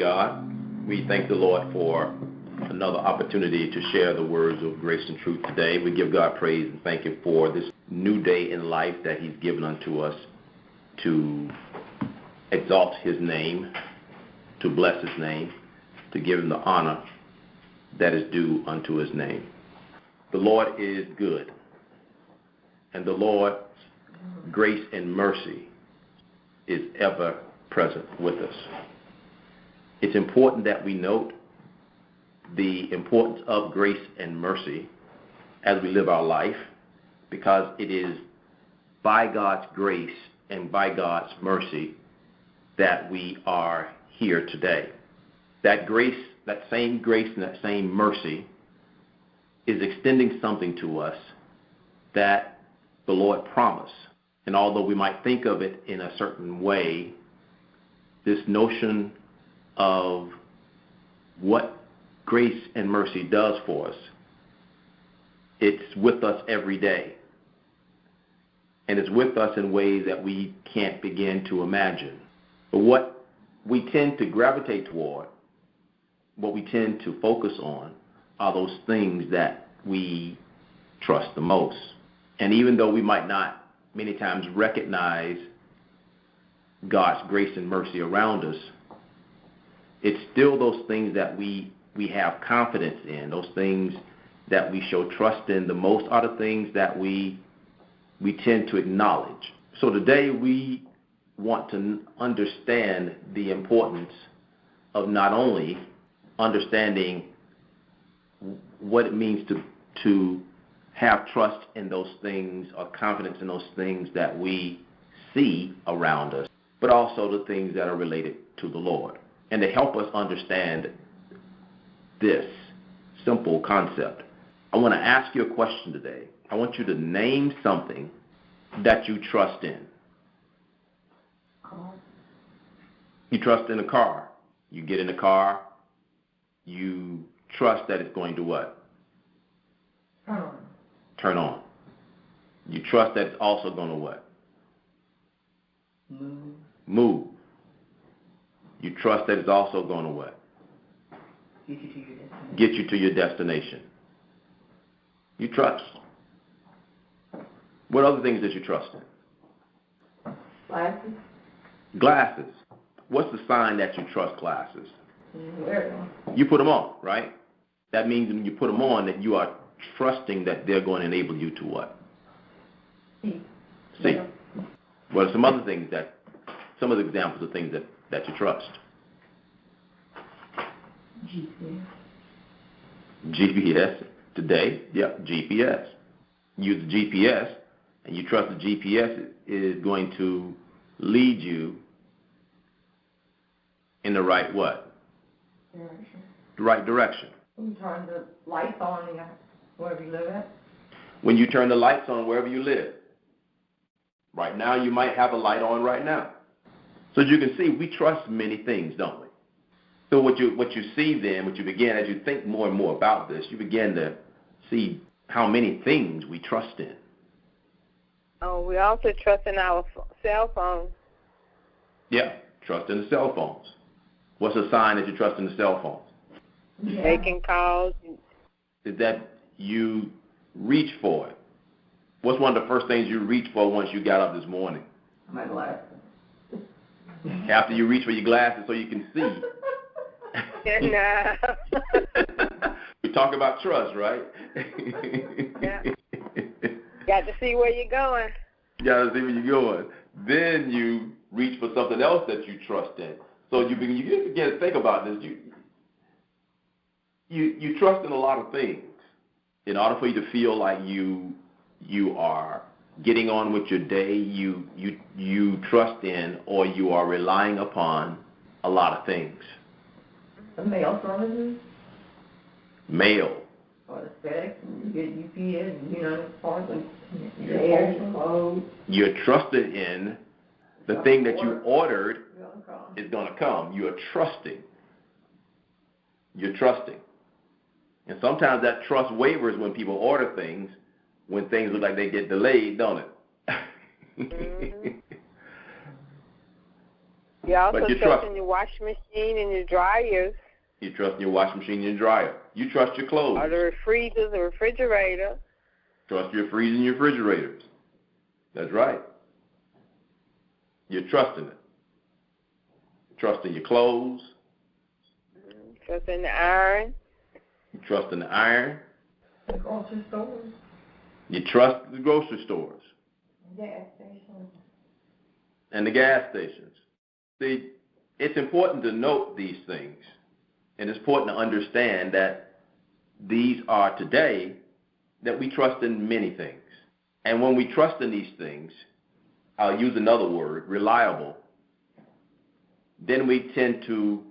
God. We thank the Lord for another opportunity to share the words of grace and truth today. We give God praise and thank Him for this new day in life that He's given unto us to exalt His name, to bless His name, to give Him the honor that is due unto His name. The Lord is good, and the Lord's grace and mercy is ever present with us. It's important that we note the importance of grace and mercy as we live our life, because it is by God's grace and by God's mercy that we are here today. That grace, that same grace and that same mercy is extending something to us that the Lord promised. And although we might think of it in a certain way, this notion of what grace and mercy does for us, it's with us every day. And it's with us in ways that we can't begin to imagine. But what we tend to gravitate toward, what we tend to focus on, are those things that we trust the most. And even though we might not many times recognize God's grace and mercy around us, it's still those things that we have confidence in, those things that we show trust in the most are the things that we tend to acknowledge. So today we want to understand the importance of not only understanding what it means to have trust in those things or confidence in those things that we see around us, but also the things that are related to the Lord. And to help us understand this simple concept, I want to ask you a question today. I want you to name something that you trust in. You trust in a car. You get in a car, you trust that it's going to what? Turn on. You trust that it's also going to what? Move. You trust that it's also going to what? Get you to your destination. You trust. What other things did you trust in? Glasses. What's the sign that you trust glasses? You put them on, right? That means when you put them on that you are trusting that they're going to enable you to what? See. What are some other things some of the examples of things that you trust? GPS. Today, GPS. Use the GPS, and you trust the GPS is going to lead you in the right what? Direction. The right direction. When you turn the lights on wherever you live at. When you turn the lights on wherever you live. Right now, you might have a light on right now. So as you can see, we trust many things, don't we? So what you see then, as you think more and more about this, you begin to see how many things we trust in. Oh, we also trust in our cell phones. Yeah, trust in the cell phones. What's a sign that you trust in the cell phones? Making calls. Is that you reach for it? What's one of the first things you reached for once you got up this morning? My glasses. After you reach for your glasses so you can see. No. We talk about trust, right? Yeah. Got to see where you're going. Got to see where you're going. Then you reach for something else that you trust in. So you begin to think about this. You trust in a lot of things in order for you to feel like you are getting on with your day. You trust in, or you are relying upon a lot of things. The mail services. Mail. Or the FedEx, you get UPS, parcels, your air, your clothes. You're trusted in the thing that you ordered is going to come. You are trusting. You're trusting. And sometimes that trust wavers when people order things, when things look like they get delayed, don't it? Mm-hmm. You also But you trust trust in your washing machine and your dryers. You trust in your washing machine and your dryer. You trust your clothes. Or the freezers, the refrigerator. Trust your freezer and your refrigerators. That's right. You're trusting it. Trust in your clothes. Trust in the iron. You trust in the iron. The grocery stores. You trust the grocery stores. Gas stations. And the gas stations. See, it's important to note these things. And it's important to understand that these are today that we trust in many things. And when we trust in these things, I'll use another word, reliable, then we tend to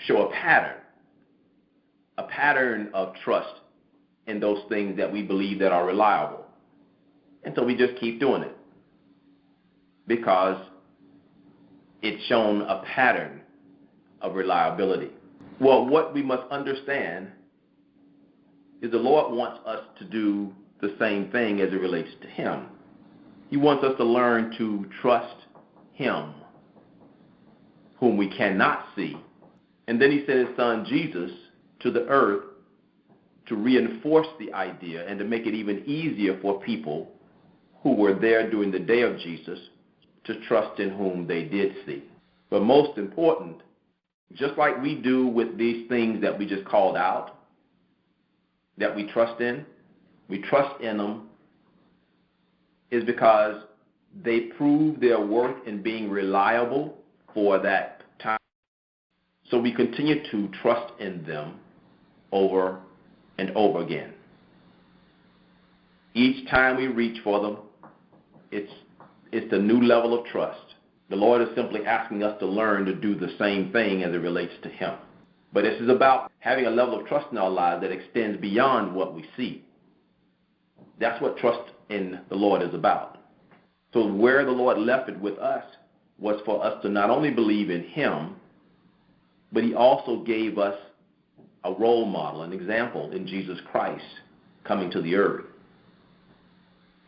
show a pattern of trust in those things that we believe that are reliable. And so we just keep doing it because it's shown a pattern of reliability. Well, what we must understand is the Lord wants us to do the same thing as it relates to Him. He wants us to learn to trust Him, whom we cannot see. And then He sent His Son Jesus to the earth to reinforce the idea and to make it even easier for people who were there during the day of Jesus to trust in whom they did see. But most important, just like we do with these things that we just called out, that we trust in them is because they prove their worth in being reliable for that time. So we continue to trust in them over and over again. Each time we reach for them, it's a new level of trust. The Lord is simply asking us to learn to do the same thing as it relates to Him. But this is about having a level of trust in our lives that extends beyond what we see. That's what trust in the Lord is about. So where the Lord left it with us was for us to not only believe in Him, but He also gave us a role model, an example in Jesus Christ coming to the earth.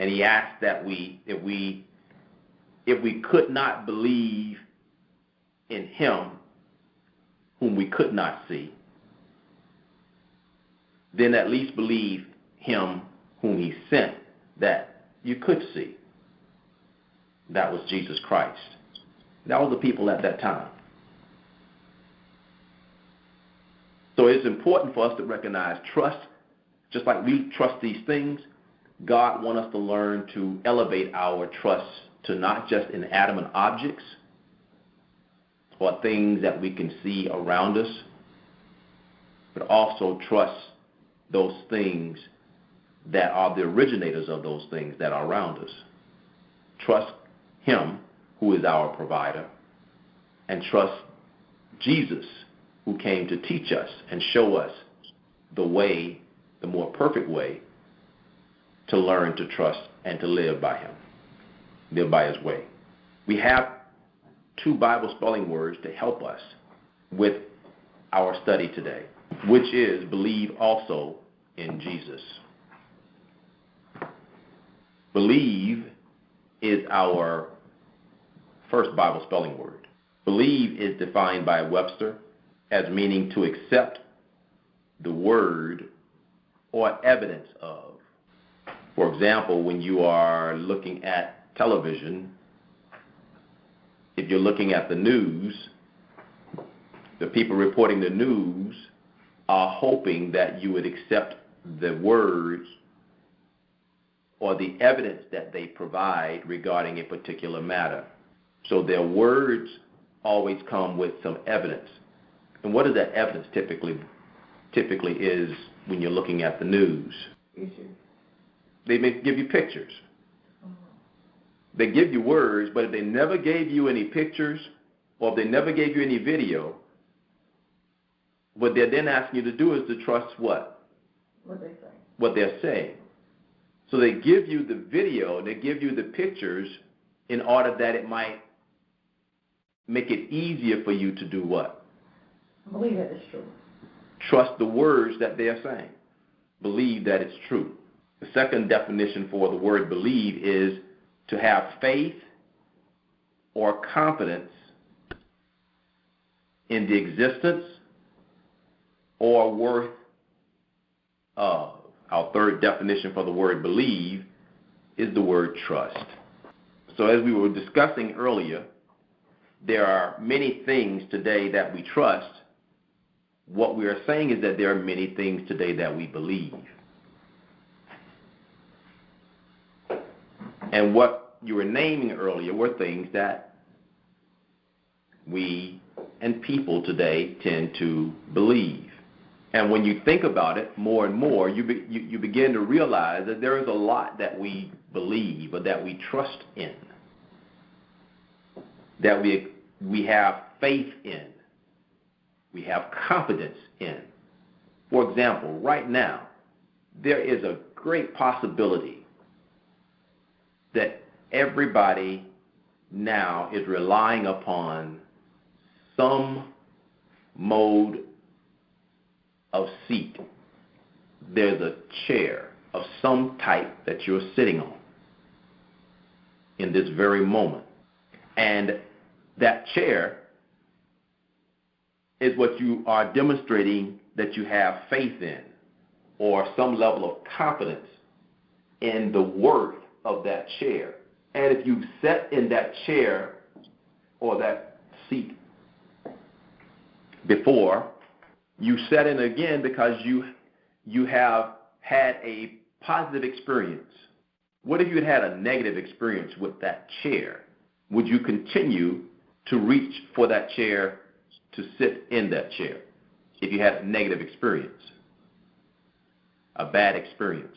And He asked that if we could not believe in Him, whom we could not see, then at least believe Him whom He sent that you could see. That was Jesus Christ. That was the people at that time. So it's important for us to recognize trust. Just like we trust these things, God wants us to learn to elevate our trust to not just inanimate objects or things that we can see around us, but also trust those things that are the originators of those things that are around us. Trust Him, who is our provider, and trust Jesus, who came to teach us and show us the way, the more perfect way, to learn to trust and to live by Him, live by His way. We have 2 Bible spelling words to help us with our study today, which is believe also in Jesus. Believe is our first Bible spelling word. Believe is defined by Webster as meaning to accept the word or evidence of. For example, when you are looking at television, if you're looking at the news, the people reporting the news are hoping that you would accept the words or the evidence that they provide regarding a particular matter. So their words always come with some evidence. And what is that evidence typically is when you're looking at the news? They may give you pictures. They give you words, but if they never gave you any pictures or if they never gave you any video, what they're then asking you to do is to trust what? What they say. What they're saying. So they give you the video, they give you the pictures in order that it might make it easier for you to do what? Believe that it's true. Trust the words that they're saying. Believe that it's true. The second definition for the word believe is to have faith or confidence in the existence or worth of. Our third definition for the word believe is the word trust. So as we were discussing earlier, there are many things today that we trust. What we are saying is that there are many things today that we believe. And what you were naming earlier were things that we and people today tend to believe. And when you think about it more and more, you begin to realize that there is a lot that we believe or that we trust in, that we have faith in, we have confidence in. For example, right now, there is a great possibility that everybody now is relying upon some mode of seat. There's a chair of some type that you're sitting on in this very moment. And that chair is what you are demonstrating that you have faith in, or some level of confidence in the worth of that chair. And if you sat in that chair or that seat before, you sat in again because you have had a positive experience. What if you had a negative experience with that chair? Would you continue to reach for that chair, to sit in that chair, if you had a negative experience, a bad experience?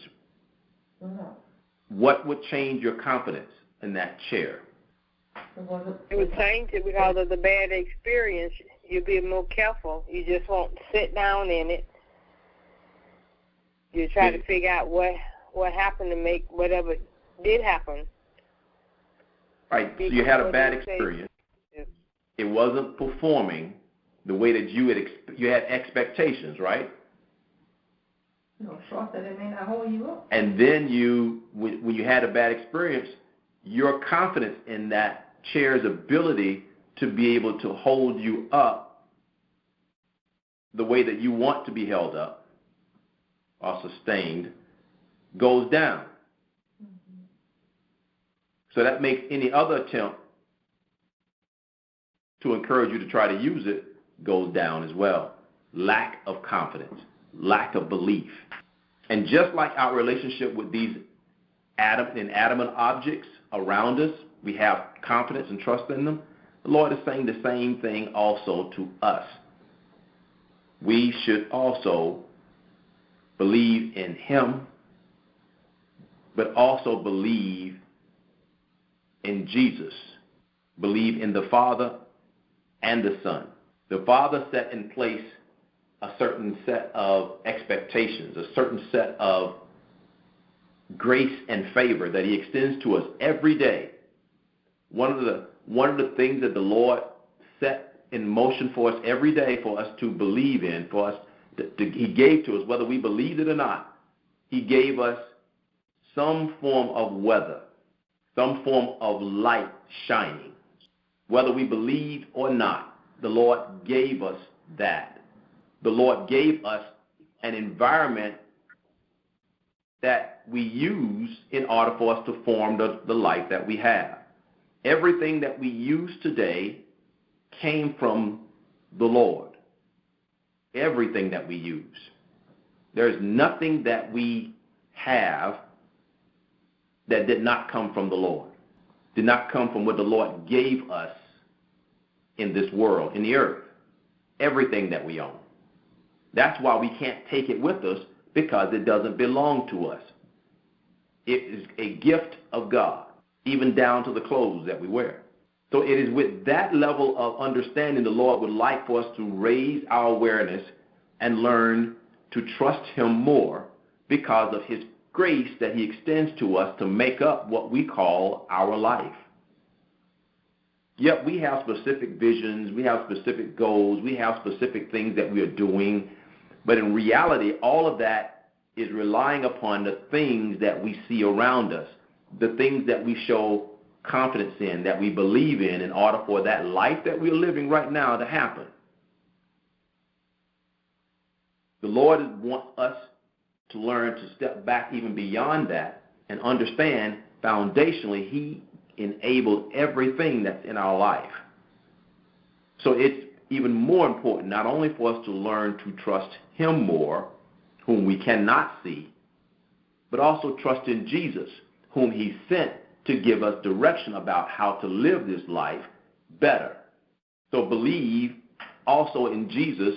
No. What would change your confidence in that chair? It would change it because of the bad experience. You'll be more careful. You just won't sit down in it. You try to figure out what happened to make whatever did happen. Right, so you had a bad experience. It wasn't performing the way that you had expectations, right? No, short that it may not hold you up. And then when you had a bad experience, your confidence in that chair's ability to be able to hold you up the way that you want to be held up or sustained goes down. Mm-hmm. So that makes any other attempt to encourage you to try to use it goes down as well. Lack of confidence, lack of belief. And just like our relationship with these inanimate objects around us, we have confidence and trust in them. The Lord is saying the same thing also to us. We should also believe in Him, but also believe in Jesus. Believe in the Father and the Son. The Father set in place a certain set of expectations, a certain set of grace and favor that He extends to us every day. One of the things that the Lord set in motion for us every day for us to believe in, for us He gave to us, whether we believed it or not, He gave us some form of weather, some form of light shining. Whether we believed or not, the Lord gave us that. The Lord gave us an environment that we use in order for us to form the life that we have. Everything that we use today came from the Lord. Everything that we use. There's nothing that we have that did not come from the Lord. Did not come from what the Lord gave us in this world, in the earth. Everything that we own. That's why we can't take it with us, because it doesn't belong to us. It is a gift of God, even down to the clothes that we wear. So it is with that level of understanding the Lord would like for us to raise our awareness and learn to trust Him more because of His grace that He extends to us to make up what we call our life. Yep, we have specific visions, we have specific goals, we have specific things that we are doing, but in reality, all of that is relying upon the things that we see around us, the things that we show confidence in, that we believe in order for that life that we're living right now to happen. The Lord wants us to learn to step back even beyond that and understand foundationally He enabled everything that's in our life. So it's even more important not only for us to learn to trust Him more, whom we cannot see, but also trust in Jesus, whom He sent to give us direction about how to live this life better. So believe also in Jesus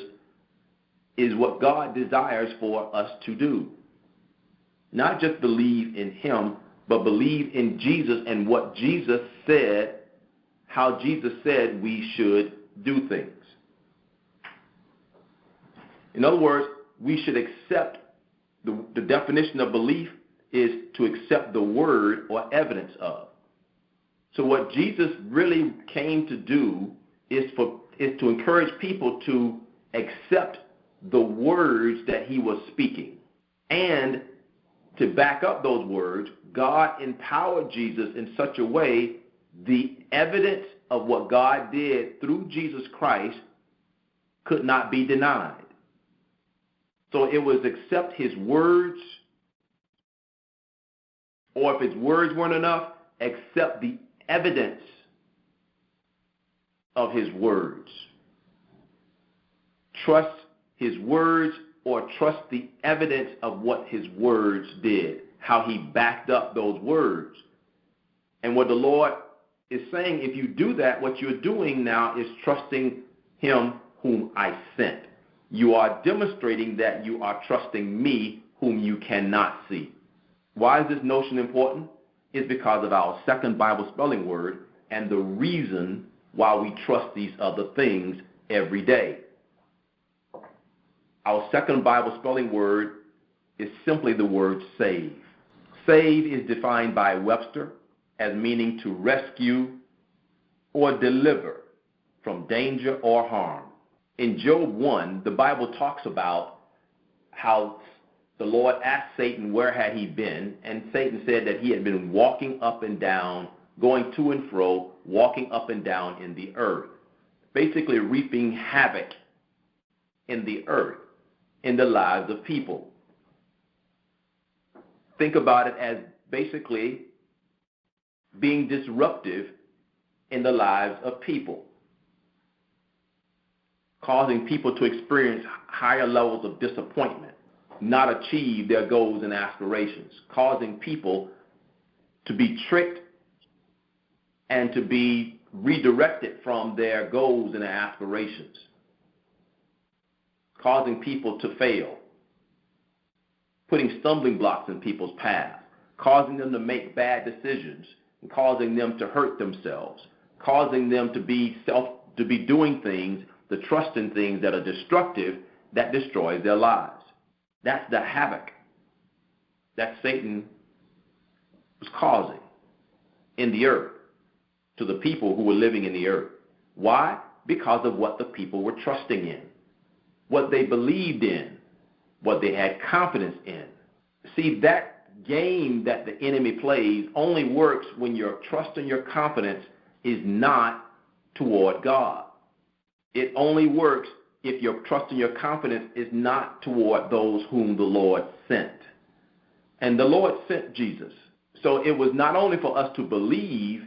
is what God desires for us to do. Not just believe in Him, but believe in Jesus and what Jesus said, how Jesus said we should do things. In other words, we should accept the definition of belief is to accept the word or evidence of. So what Jesus really came to do is to encourage people to accept the words that He was speaking. And to back up those words, God empowered Jesus in such a way the evidence of what God did through Jesus Christ could not be denied. So it was accept His words, or if His words weren't enough, accept the evidence of His words. Trust His words or trust the evidence of what His words did, how He backed up those words. And what the Lord is saying, if you do that, what you're doing now is trusting Him whom I sent. You are demonstrating that you are trusting me whom you cannot see. Why is this notion important? It's because of our second Bible spelling word and the reason why we trust these other things every day. Our second Bible spelling word is simply the word save. Save is defined by Webster as meaning to rescue or deliver from danger or harm. In Job 1, the Bible talks about how the Lord asked Satan where had he been, and Satan said that he had been walking up and down, going to and fro, walking up and down in the earth, basically reaping havoc in the earth, in the lives of people. Think about it as basically being disruptive in the lives of people, causing people to experience higher levels of disappointment, not achieve their goals and aspirations, causing people to be tricked and to be redirected from their goals and their aspirations, causing people to fail, putting stumbling blocks in people's paths, causing them to make bad decisions, and causing them to hurt themselves, causing them to be doing things, to trust in things that are destructive, that destroys their lives. That's the havoc that Satan was causing in the earth to the people who were living in the earth. Why? Because of what the people were trusting in, what they believed in, what they had confidence in. See, that game that the enemy plays only works when your trust and your confidence is not toward God. It only works if your trust and your confidence is not toward those whom the Lord sent. And the Lord sent Jesus. So it was not only for us to believe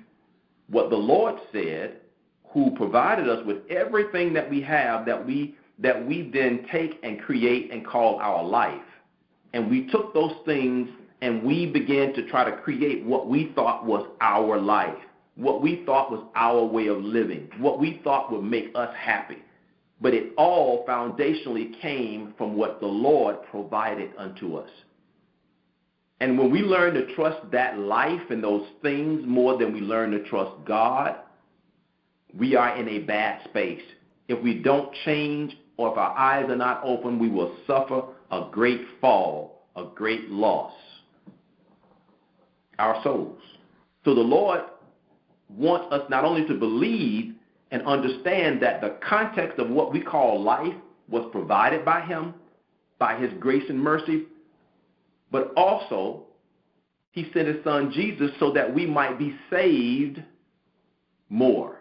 what the Lord said, who provided us with everything that we have, that we then take and create and call our life. And we took those things and we began to try to create what we thought was our life, what we thought was our way of living, what we thought would make us happy. But it all foundationally came from what the Lord provided unto us. And when we learn to trust that life and those things more than we learn to trust God, we are in a bad space. If we don't change, or if our eyes are not open, we will suffer a great fall, a great loss. Our souls. So the Lord wants us not only to believe and understand that the context of what we call life was provided by Him, by His grace and mercy, but also He sent his son Jesus so that we might be saved more,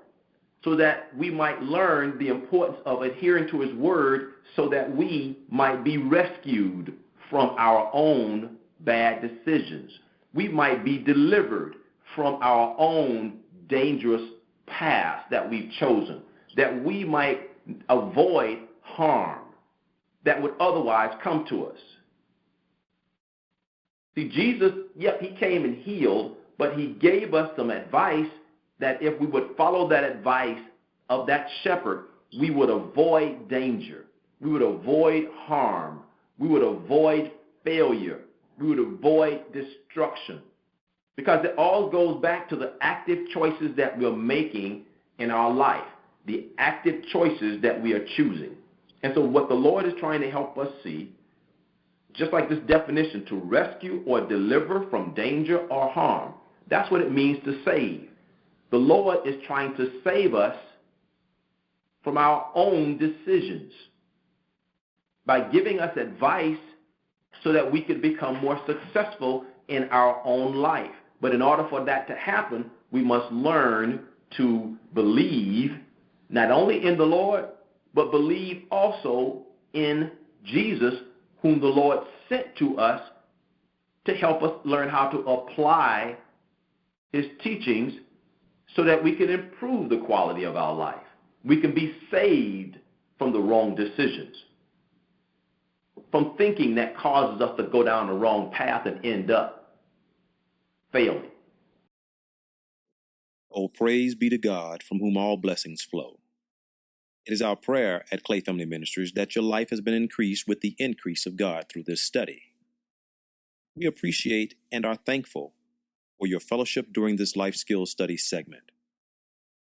so that we might learn the importance of adhering to his word, so that we might be rescued from our own bad decisions. We might be delivered from our own dangerous path that we've chosen, that we might avoid harm that would otherwise come to us. See, Jesus, yep, he came and healed, but he gave us some advice that if we would follow that advice of that shepherd, we would avoid danger. We would avoid harm. We would avoid failure. We would avoid destruction. Because it all goes back to the active choices that we're making in our life, the active choices that we are choosing. And so what the Lord is trying to help us see, just like this definition, to rescue or deliver from danger or harm, that's what it means to save. The Lord is trying to save us from our own decisions by giving us advice so that we could become more successful in our own life. But in order for that to happen, we must learn to believe not only in the Lord, but believe also in Jesus, whom the Lord sent to us to help us learn how to apply his teachings so that we can improve the quality of our life. We can be saved from the wrong decisions, from thinking that causes us to go down the wrong path and end up failing. Oh, praise be to God, from whom all blessings flow. It is our prayer at Clay Family Ministries that your life has been increased with the increase of God through this study. We appreciate and are thankful for your fellowship during this life skills study segment.